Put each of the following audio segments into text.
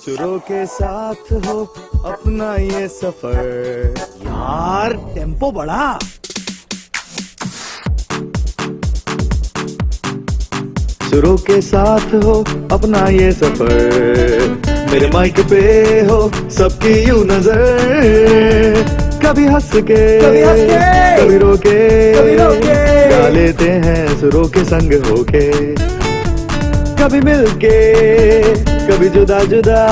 सुरों के साथ हो अपना ये सफर। यार टेम्पो बढ़ा। सुरों के साथ हो अपना ये सफर, मेरे माइक पे हो सबकी यूं नजर, कभी हंस के कभी रो के गा लेते हैं सुरों के संग होके, कभी मिलके कभी जुदा जुदा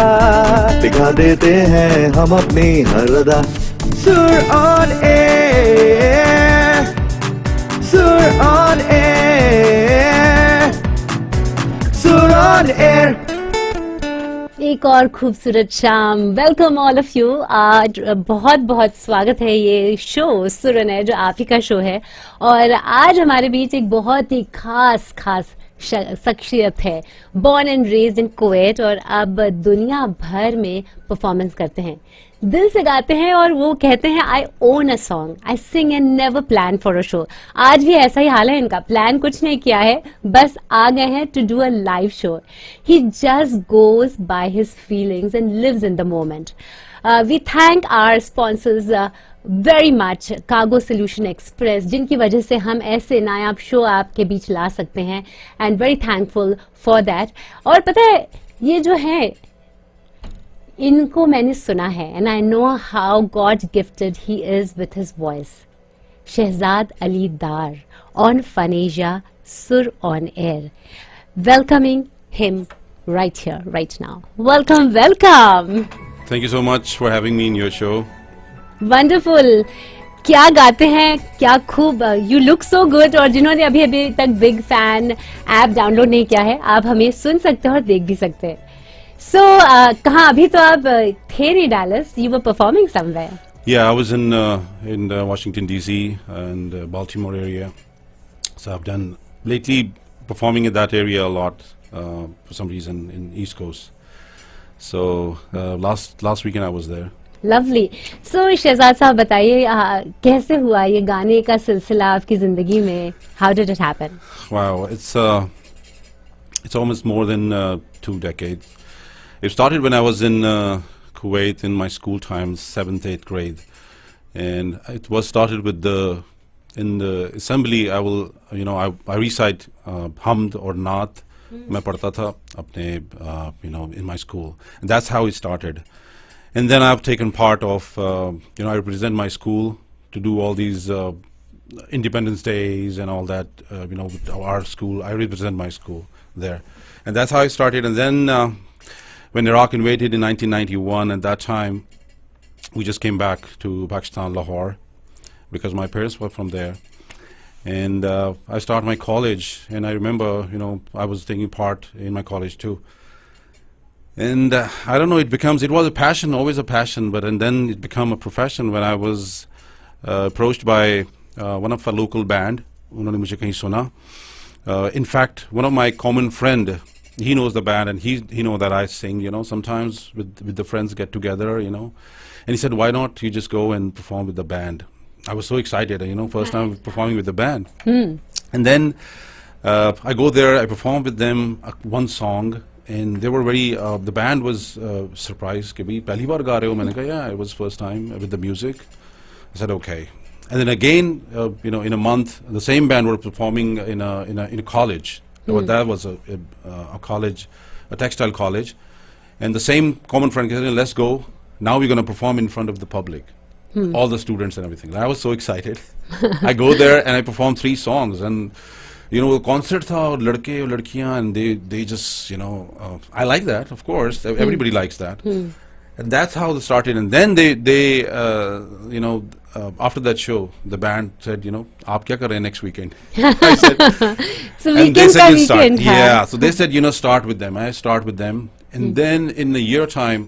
दिखा देते हैं हम अपनी हर अदा। सुर ऑन एयर, सुर ऑन एयर, सुर ऑन एयर। एक और खूबसूरत शाम। Welcome all of you. आज बहुत बहुत स्वागत है ये शो सुर ओनायर जो आप ही का शो है, और आज हमारे बीच एक बहुत ही खास शख्सियत है। Born and raised in Kuwait और अब दुनिया भर में परफॉर्मेंस करते हैं, दिल से गाते हैं और वो कहते हैं I own a song, I sing and never plan for a show. आज भी ऐसा ही हाल है इनका, प्लान कुछ नहीं किया है, बस आ गए हैं to do a live show. He just goes by his feelings and lives in the moment. We thank our sponsors very much, cargo solution express, जिनकी वजह से हम ऐसे नायाब शो आपके बीच ला सकते हैं, and very thankful for that. और पता है ये जो है इनको मैंने सुना है, and I know how God gifted he is with his voice. Shahzad Ali Dar on FunAsia Sur on air, welcoming him right here, right now. Welcome, welcome. Thank you so much for having me in your show. Wonderful. क्या गाते हैं, क्या खूब, you look so good. और जिन्होंने अभी तक big fan app download नहीं किया है, आप हमें सुन सकते हैं और देख भी सकते हैं। सो कहाँ अभी तो आप थे नहीं Dallas, you were performing somewhere. Yeah, I was in Washington DC and Baltimore area. So I've done lately performing in that area a lot for some reason in East Coast. So last weekend I was there. Lovely. So Shahzad साहब बताइए कैसे हुआ ये गाने का सिलसिला आपकी जिंदगी में? How did it happen? Wow, it's almost more than 2 decades. It started when I was in Kuwait in my school times, 7th, 8th grade, and it was started with in the assembly. I recite Hamd or Naat. मैं पढ़ता था अपने in my school, and that's how it started. And then I've taken part of, I represent my school to do all these Independence Days and all that, with our school. I represent my school there. And that's how I started. And then when Iraq invaded in 1991, at that time, we just came back to Pakistan, Lahore, because my parents were from there. And I started my college, and I remember, I was taking part in my college too. And I don't know, it was a passion, always a passion, and then it became a profession when I was approached by one of our local band. उन्होंने मुझे कहीं सुना. In fact, one of my common friend, he knows the band, and he know that I sing, sometimes with the friends get together, and he said, why not you just go and perform with the band? I was so excited, first time performing with the band. And then I go there, I perform with them one song. And they were very, the band was surprised कि भाई पहली बार गा रहे हो? मैंने कहा yeah, it was first time with the music. I said okay. And then again, in a month, the same band were performing in a college. That was a college, a textile college. And the same common friend said, let's go. Now we're going to perform in front of the public, all the students and everything. And I was so excited. I go there and I perform 3 songs, and concert tha aur ladke aur ladkiyan, and they just I like that, of course, everybody likes that. And that's how it started. And then they after that show the band said, aap kya kar rahe hain next weekend? I said, so and they said you start. Weekend, yeah, so they said start with them. I start with them, and then in a year time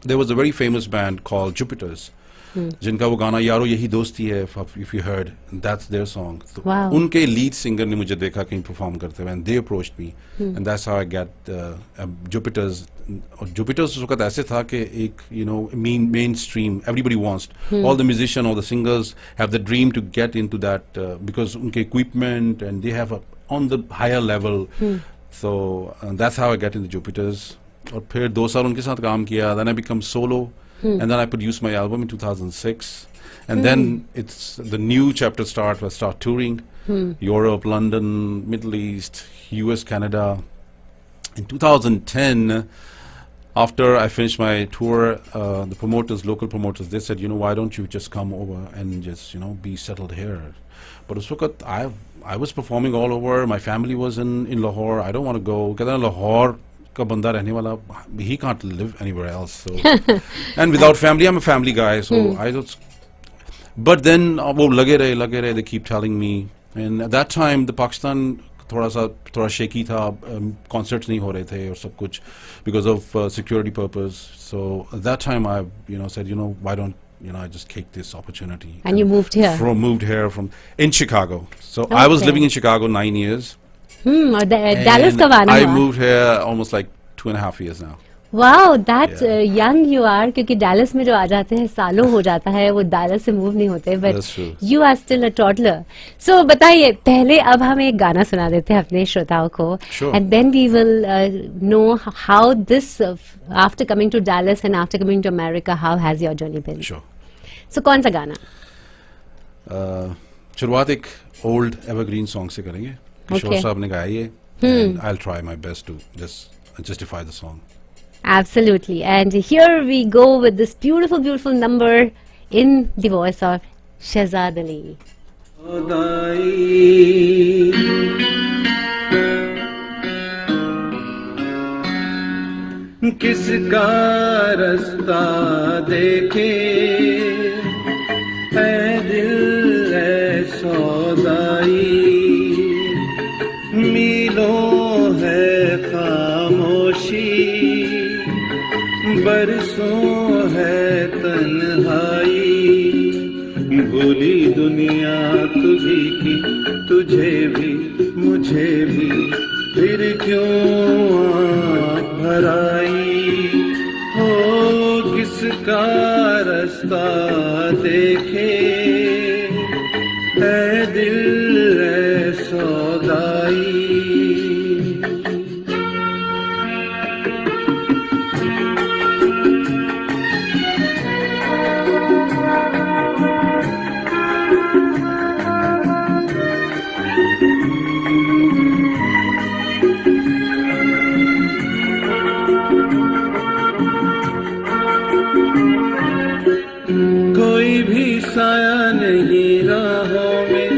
there was a very famous band called Jupiters, जिनका वो गाना यारो यही दोस्ती है, if you heard, that's their song. तो उनके lead singer ने मुझे देखा कहीं परफॉर्म करते हुए, and they approached me, and that's how I got Jupiters. और Jupiters उस वक्त ऐसे था कि एक mainstream, everybody wants, all the musicians, all the singers have the dream to get into that because उनके equipment and they have on the higher level. So that's how I got into Jupiters. और फिर 2 साल उनके साथ काम किया. Then I become solo, and then I produced my album in 2006, and then it's the new chapter start. I start touring Europe, London, Middle East, US, Canada. In 2010, after I finished my tour, the promoters, local promoters, they said, why don't you just come over and just, be settled here? But उस वक्त I was performing all over. My family was in Lahore. I don't want to go. कहता है Lahore का बंदा रहने वाला, he can't live anywhere else. So, and without family, I'm a family guy. So I just. But then वो लगे रहे. They keep telling me. And at that time, the Pakistan थोड़ा shaky था, concerts नहीं हो रहे थे और सब कुछ because of security purpose. So at that time I said why don't I just take this opportunity. And you moved here. Moved here from in Chicago. So I was living in Chicago 9 years. और Dallas कब आना हुआ? I moved here almost like 2.5 years now. Wow, that young you are, क्योंकि Dallas में जो आ जाते हैं सालों हो जाता है, वो डैलस से मूव नहीं होते, but you are still a toddler. So बताइए, पहले अब हम एक गाना सुना देते हैं अपने श्रोताओं को, and then we will know how this after coming to Dallas and after coming to America, how has your journey been? Sure. So कौन सा गाना? शुरुआत एक old evergreen song से करेंगे. किशोर साहब ने गाया ये, and I'll try my best to just justify the song. Absolutely. And here we go with this beautiful, beautiful number in the voice of Shahzad Ali. किसका रास्ता देखे ऐ दिल ऐ सौदाई, मीलों है खामोशी, बरसों है तन्हाई, भूली दुनिया तुझी की, तुझे भी मुझे भी, फिर क्यों आँख भराई, हो किसका रास्ता देखे ऐ दिल ऐ सौदाई. कोई भी साया नहीं राहों में,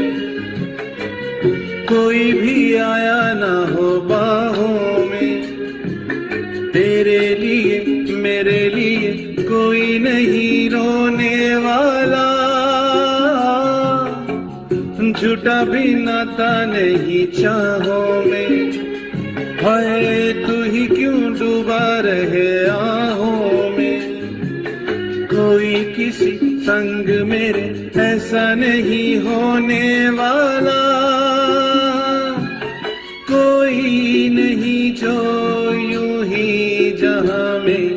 कोई भी आया ना हो बाहों में, तेरे लिए मेरे लिए कोई नहीं रोने वाला, झूठा भी नाता नहीं चाहों में, हाय तू ही क्यों डूबा रहे आहों में, कोई किसी संग मेरे ऐसा नहीं होने वाला, कोई नहीं जो यूं ही जहां में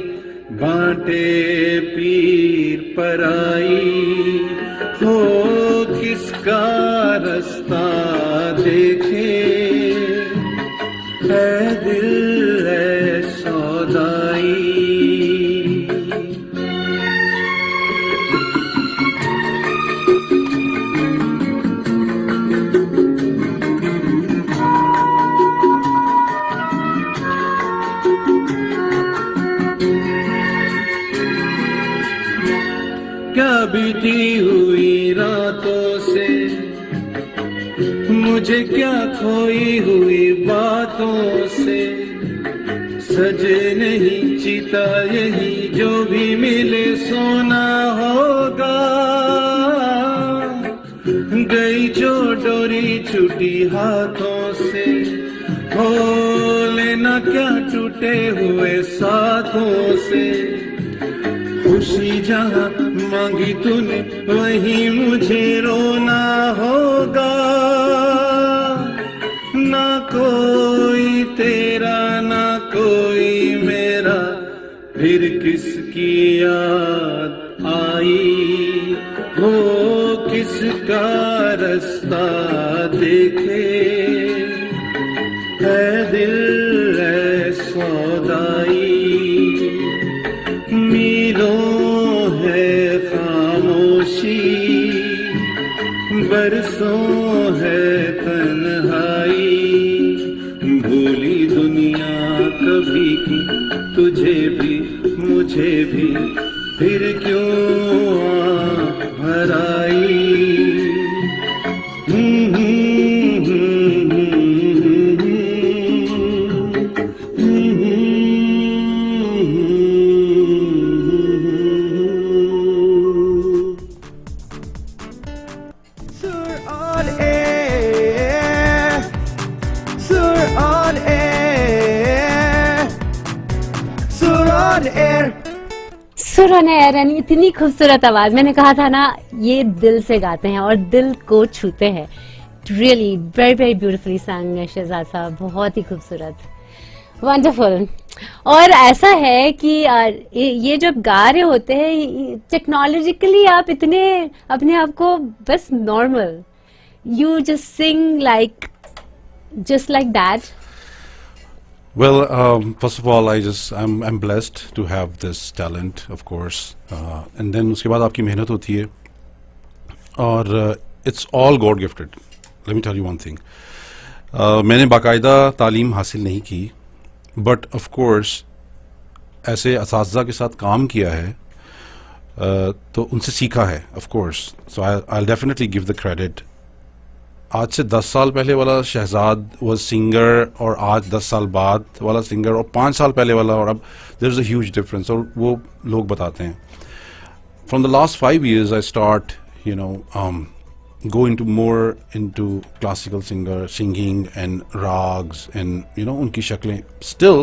बांटे पीर पराई, हो किसका रास्ता देखे ऐ दिल ऐ सौदाई. क्या बीती हुई रातों से, मुझे क्या खोई हुई बातों से, सजे नहीं चिता यही जो भी मिले सोना होगा, गई जो डोरी छूटी हाथों से, हो लेना क्या टूटे हुए साथों से, खुशी जहाँ मांगी तूने वही मुझे रोना होगा, ना कोई तेरा ना कोई मेरा, फिर किसकी याद आई, हो किसका रास्ता देखे ऐ दिल ऐ सौदा. तन्हाई, मीलों है खामोशी, बरसों है तन्हाई, भूली दुनिया कभी की तुझे भी मुझे भी, फिर क्यों भर आई। Sur on air, Sur on air, Sur on air. सुर ऑनएयर, यानी इतनी खूबसूरत आवाज। मैंने कहा था ना, ये दिल से गाते हैं और दिल को छूते हैं। रियली वेरी वेरी ब्यूटीफुली संग शहजाद साहब, बहुत ही खूबसूरत, वंडरफुल। और ऐसा है कि ये जब गा रहे होते हैं टेक्नोलॉजिकली, आप इतने अपने आप को बस normal, you just sing like just like that. Well, first of all, I'm blessed to have this talent, of course, and then उसके बाद आपकी मेहनत होती है, और it's all God gifted. Let me tell you one thing. मैंने बाकायदा तालीम हासिल नहीं की, but of course ऐसे असातिज़ा के साथ काम किया है, तो उनसे सीखा है, of course. So I'll definitely give the credit. आज से 10 साल पहले वाला शहजाद वाज सिंगर, और आज 10 साल बाद वाला सिंगर, और 5 साल पहले वाला, और अब there is a huge difference, और वो लोग बताते हैं। From the last 5 years I start go into classical singing and rags and उनकी शक्लें, still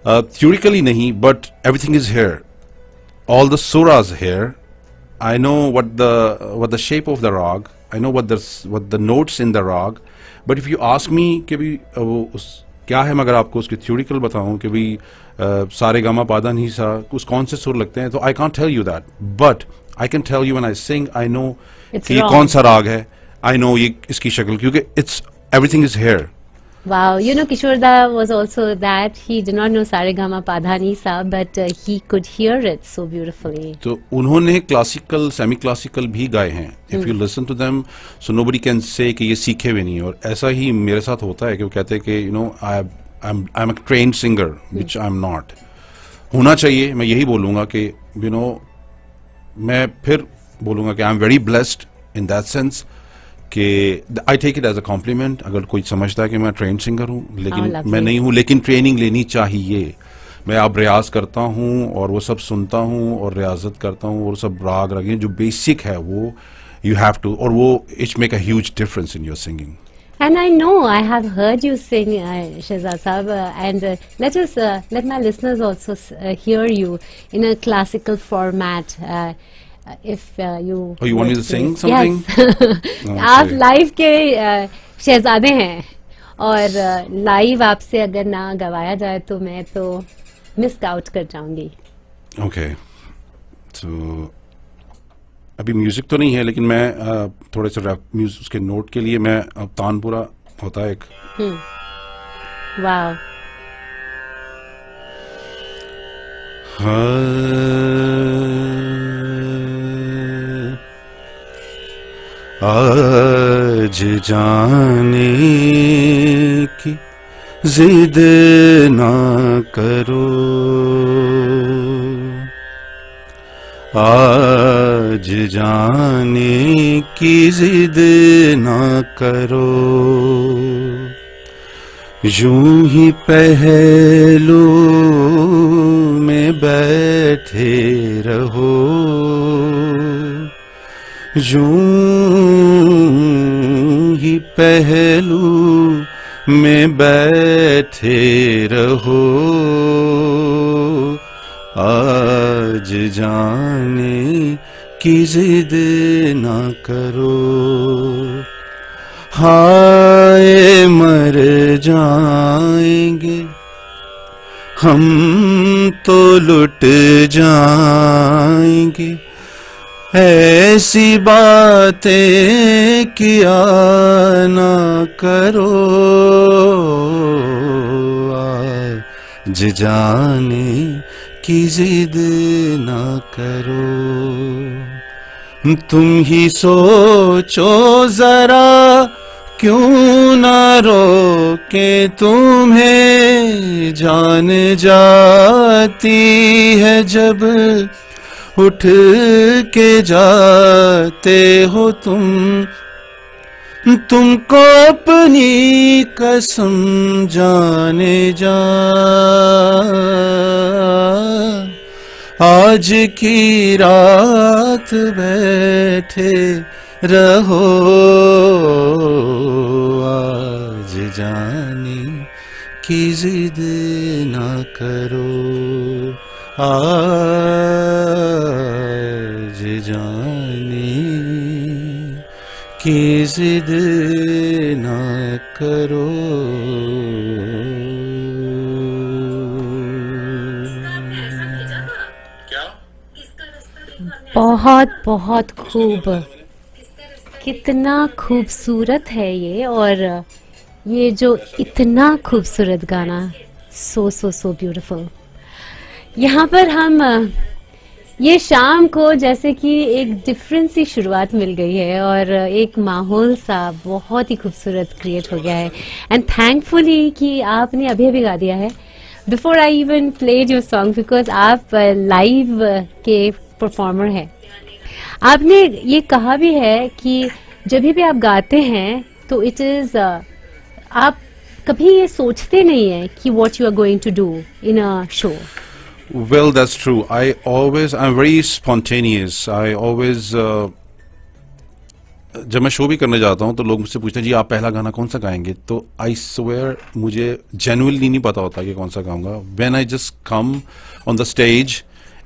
theoretically नहीं, but everything is here, all the suras here. I know what the shape of the rag, I know what the notes in the rag, but if you ask me कि भी वो क्या है, मगर आपको उसके theoretical बताऊं कि भी सारे गामा पादा नहीं सा उस कौन से सुर लगते हैं, तो I can't tell you that, but I can tell you when I sing, I know कि ये कौन सा राग है, I know ये इसकी शक्ल, क्योंकि everything is here. Wow, Kishore Da was also that. He did not know Saregama Padhani Sa, but he could hear it so beautifully. तो उन्होंने क्लासिकल, सेमी क्लासिकल भी गाए हैं. If you listen to them, so nobody can say कि ये सीखे हुए नहीं. और ऐसा ही मेरे साथ होता है कि वो कहते हैं कि I'm a trained singer, which I'm not. होना चाहिए, मैं यही बोलूँगा कि मैं फिर बोलूँगा कि I'm very blessed in that sense. कि I take it as a compliment, अगर कोई समझता है कि मैं ट्रेन सिंगर हूँ, लेकिन मैं नहीं हूँ, लेकिन ट्रेनिंग लेनी चाहिए. मैं अब रियाज करता हूँ और वो सब सुनता हूँ और रियाजत करता हूँ, और सब राग रगे जो बेसिक है वो यू हैव टू, और वो it's make a huge difference in your singing. And I know I have heard you sing, Shahzad Saab, and let my listeners also hear you in a classical format. If you want me to sing something? Yes. आप live के शहजादे हैं, और live आपसे अगर ना गवाया जाए तो मैं तो मिस आउट कर जाऊंगी. ओके, तो अभी म्यूजिक तो नहीं है, लेकिन मैं थोड़े से रैप म्यूजिक उसके नोट के लिए मैं तानपुरा होता है एक. वाह. आज जाने की जिद ना करो, आज जाने की जिद ना करो, यूं ही पहलू में बैठे रहो, यूं ही पहलू में बैठे रहो, आज जाने की जिद ना करो. हाय मर जाएंगे हम तो लुट जाएंगे, ऐसी बातें किया ना करो, जे जाने की जिद ना करो, तुम ही सोचो जरा क्यों ना रोके तुम्हें, जान जाती है जब उठ के जाते हो तुमको अपनी कसम जाने जा, आज की रात बैठे रहो, आज जाने की जिद ना करो, आज जाने की जिद ना करो। बहुत बहुत खूब, कितना खूबसूरत है ये, और ये जो इतना खूबसूरत गाना, सो सो सो ब्यूटीफुल। यहाँ पर हम ये शाम को जैसे कि एक डिफरेंट सी शुरुआत मिल गई है और एक माहौल सा बहुत ही खूबसूरत क्रिएट हो गया है, एंड थैंकफुली कि आपने अभी अभी गा दिया है before I even played your song, because आप लाइव के परफॉर्मर हैं। आपने ये कहा भी है कि जब भी आप गाते हैं तो इट इज आप कभी ये सोचते नहीं है कि what you are going to do in a show. Well, that's true. I'm very spontaneous. जब मैं शो भी करने जाता हूँ तो लोग मुझसे पूछते हैं जी आप पहला गाना कौन सा गाएंगे, तो आई स्वेयर मुझे जेन्युइनली नहीं पता होता कि कौन सा गाऊंगा. When I just come on the stage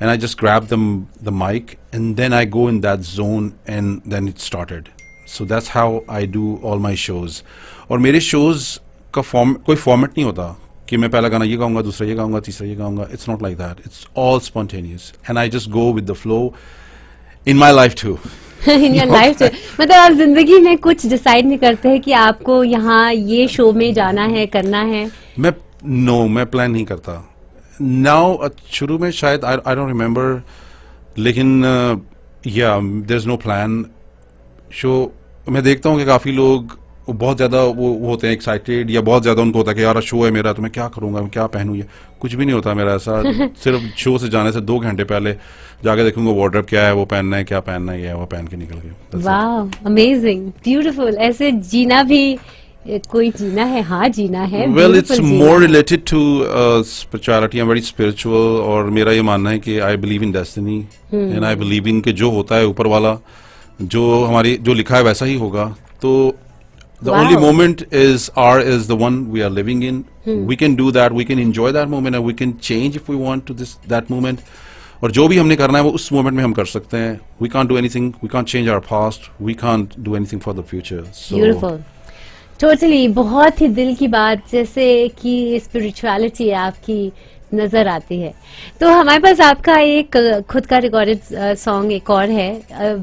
and I just grab the mic and then I go in that zone and then it started. So that's how I do all my shows. और मेरे shows का कोई format नहीं होता कि मैं पहला गाना ये गाऊंगा, दूसरा ये गाऊंगा, तीसरा ये गाऊंगा. It's not like that. It's all spontaneous and I just go with the flow in my life too. In your life too. मतलब आप जिंदगी में कुछ डिसाइड नहीं करते हैं कि आपको यहाँ ये शो में जाना है, करना है? मैं प्लान नहीं करता. Now शुरू में शायद I don't remember, लेकिन yeah there's no plan. Show मैं देखता हूँ कि काफी लोग बहुत ज़्यादा वो होते हैं एक्साइटेड, या बहुत ज़्यादा उनको होता है कि यार शो है मेरा तो मैं क्या करूँगा, मैं क्या पहनूँ. ये कुछ भी नहीं होता मेरा ऐसा. सिर्फ शो से जाने से 2 घंटे पहले जाके देखूंगा वार्डरोब क्या है, वो पहनना है, क्या पहनना है, ये वो पहन के निकल गए. वाह, अमेजिंग, ब्यूटीफुल. ऐसे जीना भी कोई जीना है, हाँ जीना है. Well it's more related to spirituality. I am very spiritual और मेरा ये मानना है कि I believe in destiny and I believe in कि जो होता है ऊपर वाला जो लिखा है वैसा ही होगा. तो the only moment is the one we are living in. We can do that, we can enjoy that moment and we can change if we want to that moment. और जो भी हमने करना है वो उस मोमेंट में हम कर सकते हैं. We can't do anything, we can't change our past, we can't do anything for the future. So beautiful. Totally, बहुत ही दिल की बात, जैसे कि स्पिरिचुअलिटी आपकी नजर आती है. तो हमारे पास आपका एक खुद का रिकॉर्डेड सॉन्ग एक और है.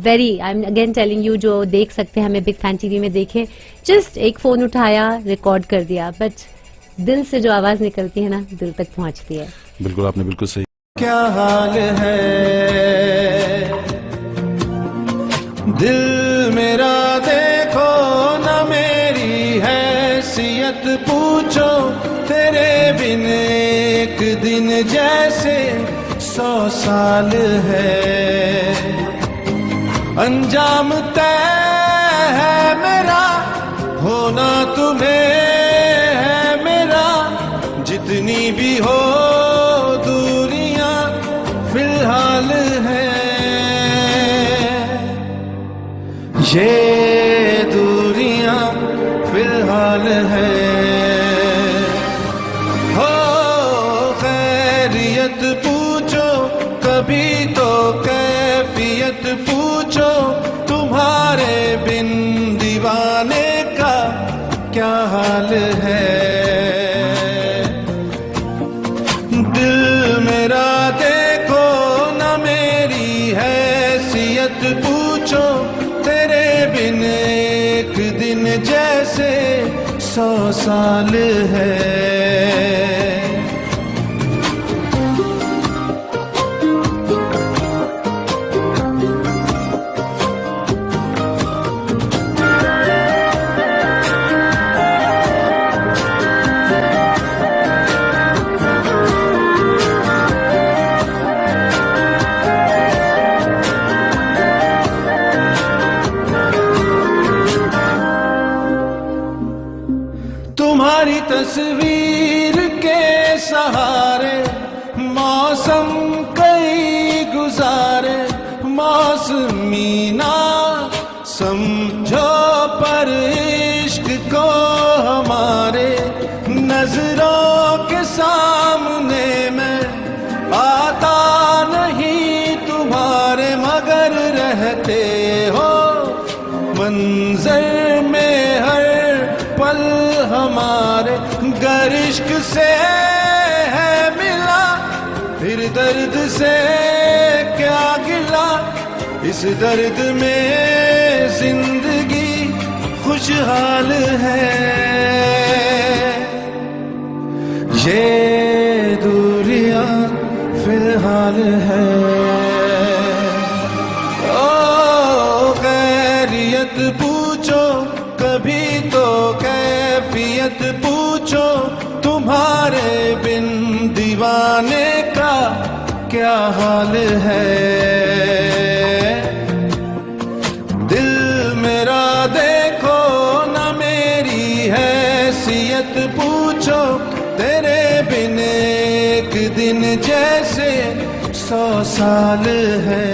Very I am again telling you, जो देख सकते हैं हमें बिग फैन टीवी में देखे, जस्ट एक फोन उठाया, रिकॉर्ड कर दिया, बट दिल से जो आवाज निकलती है ना, दिल तक पहुंचती है. बिल्कुल, आपने बिल्कुल सही. क्या हाल है दिल मेरा, देखो ना मेरी हैसियत पूछो, तेरे बिन एक दिन जैसे 100 साल है. अंजाम तय है मेरा, होना तुम्हें है मेरा, जितनी भी हो दूरियां फिलहाल है. ये दूरियां फिलहाल है. पूछो कभी तो कैफियत पूछो, तुम्हारे बिन दीवाने का क्या हाल है. दिल मेरा देखो ना मेरी हैसियत पूछो, तेरे बिन एक दिन जैसे 100 साल है. सामने मैं आता नहीं तुम्हारे, मगर रहते हो मंजर में हर पल हमारे। गर इश्क से है मिला फिर दर्द से क्या गिला, इस दर्द में जिंदगी खुशहाल है। ये दूरियां फिलहाल है। ओ खैरियत पूछो कभी तो कैफियत पूछो, तुम्हारे बिन दीवाने का क्या हाल है। दिल मेरा देखो ना मेरी हैसियत पूछो, तेरे बिन एक दिन जैसे 100 साल है।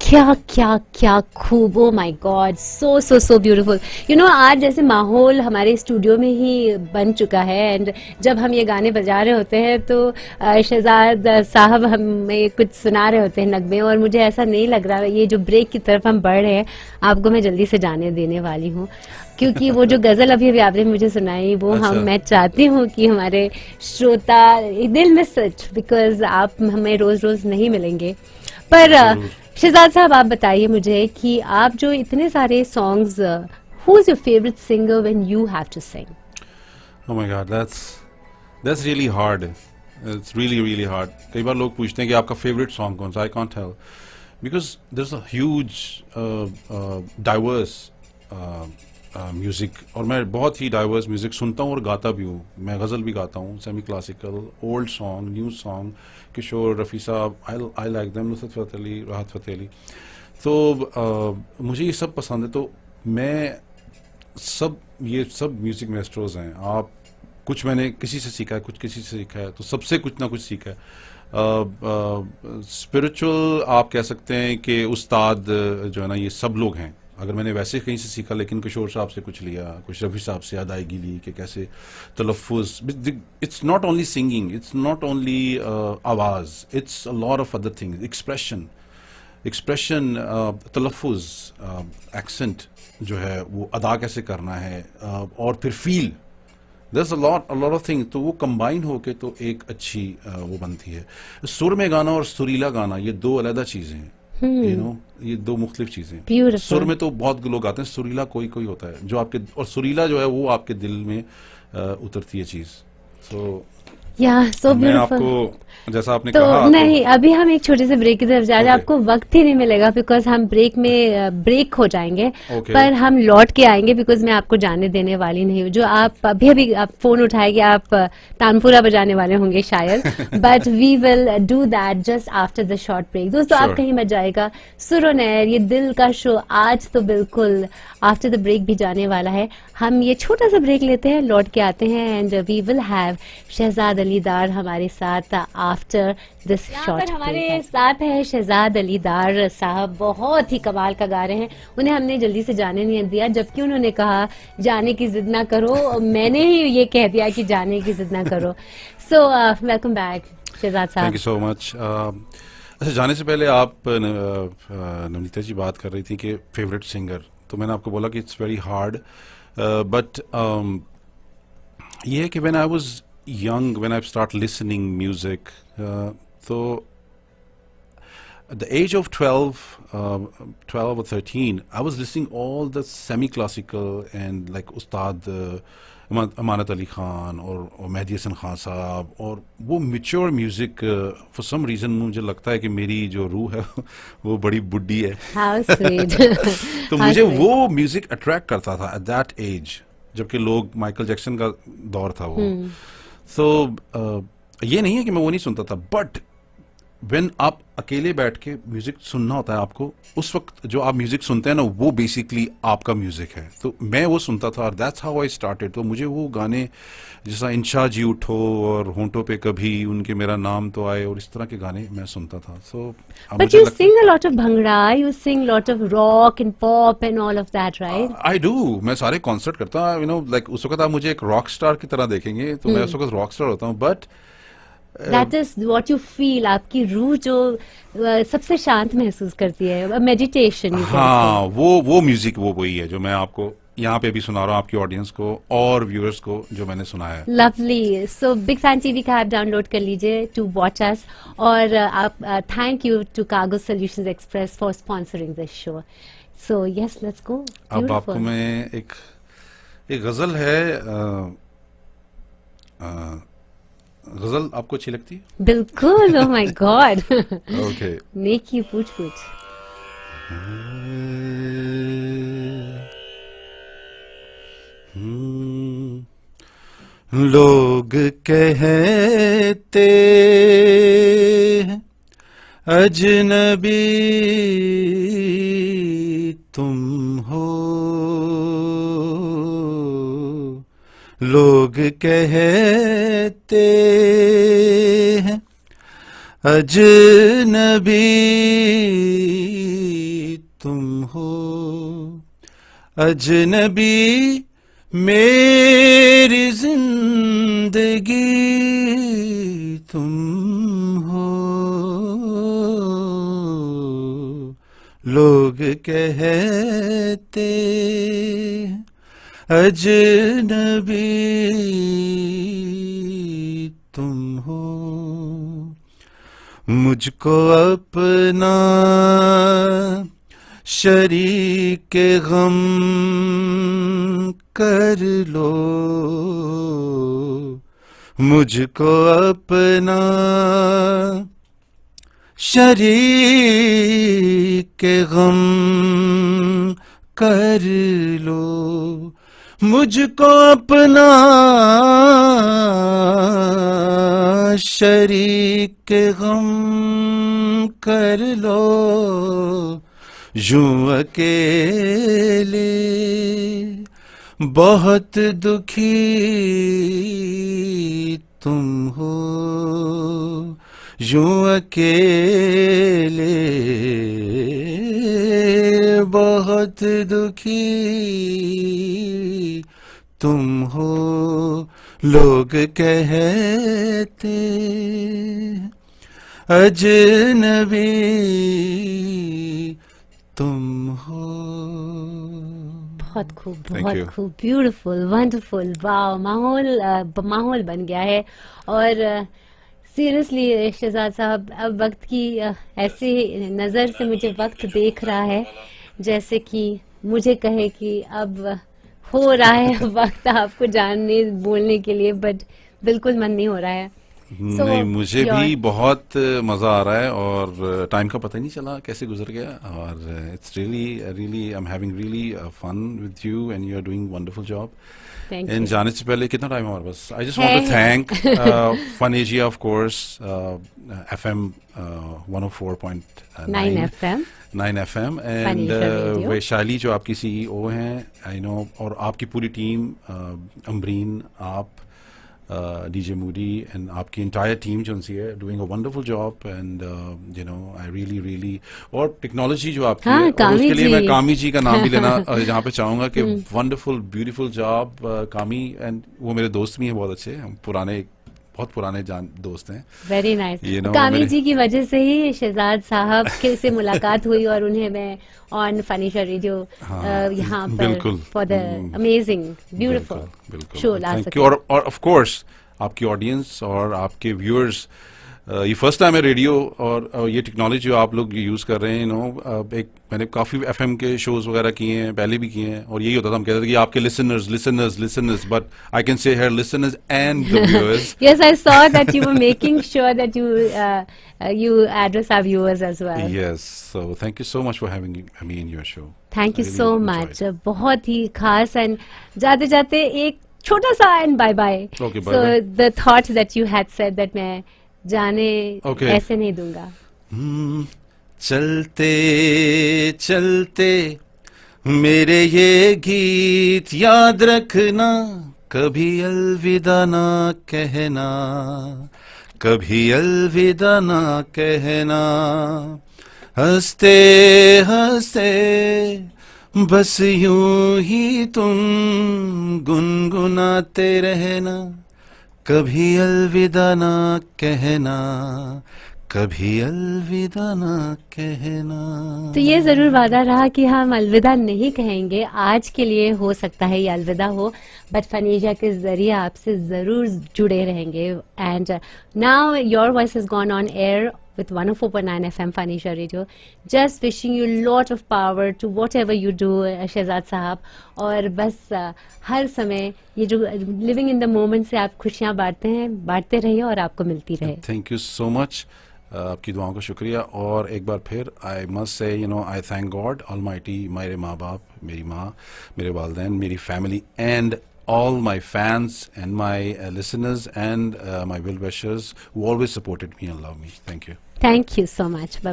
क्या क्या क्या खूब, oh my God, so so so beautiful. You know, आज जैसे माहौल हमारे स्टूडियो में ही बन चुका है एंड जब हम ये गाने बजा रहे होते हैं तो शहजाद साहब हमें कुछ सुना रहे होते हैं नगमे, और मुझे ऐसा नहीं लग रहा ये जो ब्रेक की तरफ हम बढ़ रहे हैं आपको मैं जल्दी से जाने देने वाली हूँ, क्योंकि वो जो गजल अभी आपने मुझे सुनाई वो अच्छा। मैं चाहती हूँ कि हमारे श्रोता दिल में सच, बिकॉज आप हमें रोज रोज नहीं मिलेंगे। पर शहजाद साहब आप बताइए मुझे कि आप जो इतने सारे songs, who is your favourite singer when you have to sing? Oh my God, that's really hard. It's really hard. कई बार लोग पूछते हैं कि आपका फेवरेट सॉन्ग कौन सा? I can't tell because there's a huge diverse music, और मैं बहुत ही डाइवर्स म्यूजिक सुनता हूँ और गाता भी हूँ। मैं गज़ल भी गाता हूँ, semi classical, old song, new song, Kishore, Rafi साहब, I like them, Nusrat Fateh Ali, राहत फ़तेह अली। तो मुझे ये सब पसंद है। तो मैं ये सब म्यूजिक मास्टर्स हैं। आप कुछ मैंने किसी से सीखा है, कुछ किसी से सीखा है, तो सबसे कुछ ना कुछ सीखा है। स्पिरिचुअल आप कह सकते हैं कि उस्ताद जो है ना, ये सब लोग हैं। अगर मैंने वैसे कहीं से सीखा, लेकिन किशोर साहब से कुछ लिया, कुछ रफ़ी साहब से अदायगी ली कि कैसे तलफ़ुज़, it's not only singing, it's not only आवाज़, it's a lot of other things, expression, तलफ़ुज़, एक्सेंट जो है वो अदा कैसे करना है, और फिर feel, there's a lot of things। तो वो कंबाइन होके तो एक अच्छी वो बनती है। सुर में गाना और सुरीला गाना ये दो अलग चीज़ें हैं। You know, ये दो मुख्तलिफ चीजें। सुर में तो बहुत लोग आते हैं, सुरीला कोई होता है जो आपके, और सुरीला जो है वो आपके दिल में उतरती है चीज। सो मैं आपको, जैसा आपने कहा, नहीं, अभी हम एक छोटे से ब्रेक की तरफ जा रहे हैं। आपको वक्त ही नहीं मिलेगा बिकॉज हम ब्रेक में ब्रेक हो जाएंगे। पर हम लौट के आएंगे बिकॉज मैं आपको जाने देने वाली नहीं हूँ। जो आप अभी आप फोन उठाएंगे, आप तानपुरा बजाने वाले होंगे शायद, but we will do that just after the short break. दोस्तों आप कहीं मत जाएगा, सुर ऑन एयर, ये दिल का शो आज तो बिल्कुल आफ्टर द ब्रेक भी जाने वाला है। हम ये छोटा सा ब्रेक लेते हैं, लौट के आते हैं and we will have Shahzad Ali Dar हमारे साथ आफ्टर दिस शॉर्ट। हमारे साथ है शहजाद अली दार साहब, बहुत ही कमाल का गा रहे हैं। उन्हें हमने जल्दी से जाने नहीं दिया, जबकि उन्होंने कहा जाने की जिद ना करो, मैंने ही ये कह दिया कि जाने की जिद ना करो। सो वेलकम बैक शहजाद साहब। Thank you so much. अच्छा, जाने से पहले आप नवनीता जी बात कर रही थी कि फेवरेट सिंगर, तो मैंने आपको बोला कि इट्स वेरी हार्ड, बट ये है कि when I was young, when I start listening music, so at the age of 12 or 13, I was listening all the semi-classical and like Ustad Amanat Ali Khan और मेहदी हसन खान साहब, और वो mature music for some reason मुझे लगता है कि मेरी जो रूह है वो बड़ी बुड्ढी है। How sweet. तो मुझे वो म्यूजिक अट्रैक्ट करता था at that age, जबकि लोग माइकल जैक्सन का दौर था वो। तो ये नहीं है कि मैं वो नहीं सुनता था, बट व्हेन आप अकेले बैठ के म्यूजिक सुनना होता है आपको, उस वक्त जो आप म्यूजिक सुनते हैं ना वो बेसिकली आपका म्यूजिक है। तो मैं वो सुनता था और दैट्स हाउ आई स्टार्टेड। तो मुझे वो गाने जैसा इंशा जी उठो और होंठों पे कभी उनके मेरा नाम तो आए और इस तरह के गाने मैं सुनता था। So but you sing a lot of bhangra, you sing lot of rock and pop and all of that, right? I do, मैं सारे कॉन्सर्ट करता, यू नो, लाइक उस वक्त आप मुझे एक रॉक स्टार की तरह देखेंगे तो मैं उस वक्त रॉक स्टार होता हूँ। But that is what you feel, आपकी रूह जो सबसे शांत महसूस करती है, मेडिटेशन। हाँ, वो म्यूजिक वो वही है जो मैं आपको यहाँ पे भी सुना रहा हूँ आपकी ऑडियंस को और व्यूअर्स को जो मैंने सुनाया है। Lovely. So big fan TV का ऐप डाउनलोड कर लीजिए टू वॉच अस, और आप thank you to cargo solutions express for sponsoring this show. So yes, let's go. अब आपको मैं एक गजल है, गजल आपको अच्छी लगती है? बिल्कुल। Oh my God. ओके। नेकी पूछ पूछ। लोग कहते हैं अजनबी तुम हो, लोग कहते हैं अजनबी तुम हो, अजनबी मेरी जिंदगी तुम हो, लोग कहते अजनबी तुम हो, मुझको अपना शरीक गम कर लो, मुझको अपना शरीक गम कर लो, मुझको अपना शरीक गम कर लो, यूं अकेले बहुत दुखी तुम हो, यूं अकेले बहुत दुखी तुम हो, लोग कहते अजनबी तुम हो। बहुत खूब, बहुत खूब, ब्यूटीफुल, वंडरफुल, वाओ। माहौल बन गया है। और सीरियसली शहजाद साहब, अब वक्त की ऐसी नज़र से मुझे वक्त देख रहा है जैसे कि मुझे कहे कि अब हो रहा है वक्त आपको जानने बोलने के लिए, बट बिल्कुल मन नहीं हो रहा है। नहीं, मुझे भी बहुत मजा आ रहा है और टाइम का पता ही नहीं चला कैसे गुजर गया, और it's really I am having really fun with you and you are doing wonderful job. And जाने से पहले कितना टाइम है हमारे पास? I just want to thank FunAsia, of course, FM 104.9 FM and Vaishali जो आपकी CEO हैं, आई नो, और आपकी पूरी टीम, अमरीन, आप, DJ Moody and आपकी entire team जो उनसी है, doing a wonderful job and you know I really और टेक्नोलॉजी जो आपकी है, और उसके लिए मैं कामी जी का नाम भी लेना यहाँ पे चाहूँगा कि wonderful beautiful job कामी, and वो मेरे दोस्त भी हैं बहुत अच्छे, हम बहुत पुराने दोस्त हैं। Very nice. कामी जी की वजह से ही शहजाद साहब के से मुलाकात हुई और उन्हें मैं ऑन FunAsia रेडियो यहाँ पर for the amazing beautiful show ला सके। और ऑफ कोर्स आपकी ऑडियंस और आपके व्यूअर्स, ये फर्स्ट टाइम है रेडियो और ये टेक्नोलॉजी जो आप लोग यूज कर रहे हैं, एक मैंने काफी FM के शोज वगैरह किए हैं, पहले भी किए हैं, और यही होता था, हम कहते थे कि आपके listeners, but I can say here listeners and the viewers. Yes, I saw that you were making sure that you address our viewers as well. Yes, so thank you so much for having me in your show. Thank you so much. बहुत ही खास, and जाते जाते एक छोटा सा and bye bye. Okay, bye so bye. the thought that you had said that मैं जाने Okay. ऐसे नहीं दूंगा। चलते चलते मेरे ये गीत याद रखना, कभी अलविदा ना कहना, कभी अलविदा ना कहना, हंसते हंसते बस यूं ही तुम गुनगुनाते रहना, कभी अलविदा ना कहना, कभी अलविदा ना कहना। तो ये जरूर वादा रहा कि हम अलविदा नहीं कहेंगे। आज के लिए हो सकता है ये अलविदा हो, बट फनीशा के जरिए आपसे जरूर जुड़े रहेंगे। And now your voice has gone on air with 104.9 FM FunAsia Radio. Just wishing you lot of power to whatever you do, Shahzad साहब। और बस हर समय ये जो लिविंग इन द मोमेंट से आप खुशियाँ बांटते रहिए और आपको मिलती रहे। थैंक यू सो मच, आपकी दुआओं का शुक्रिया। और एक बार फिर I must say I thank God almighty, मेरे माँ बाप, मेरी माँ, मेरे वालिदैन, मेरी family and all my fans and my listeners and my well wishers who always supported me and love me. Thank you. Thank you so much. Bye.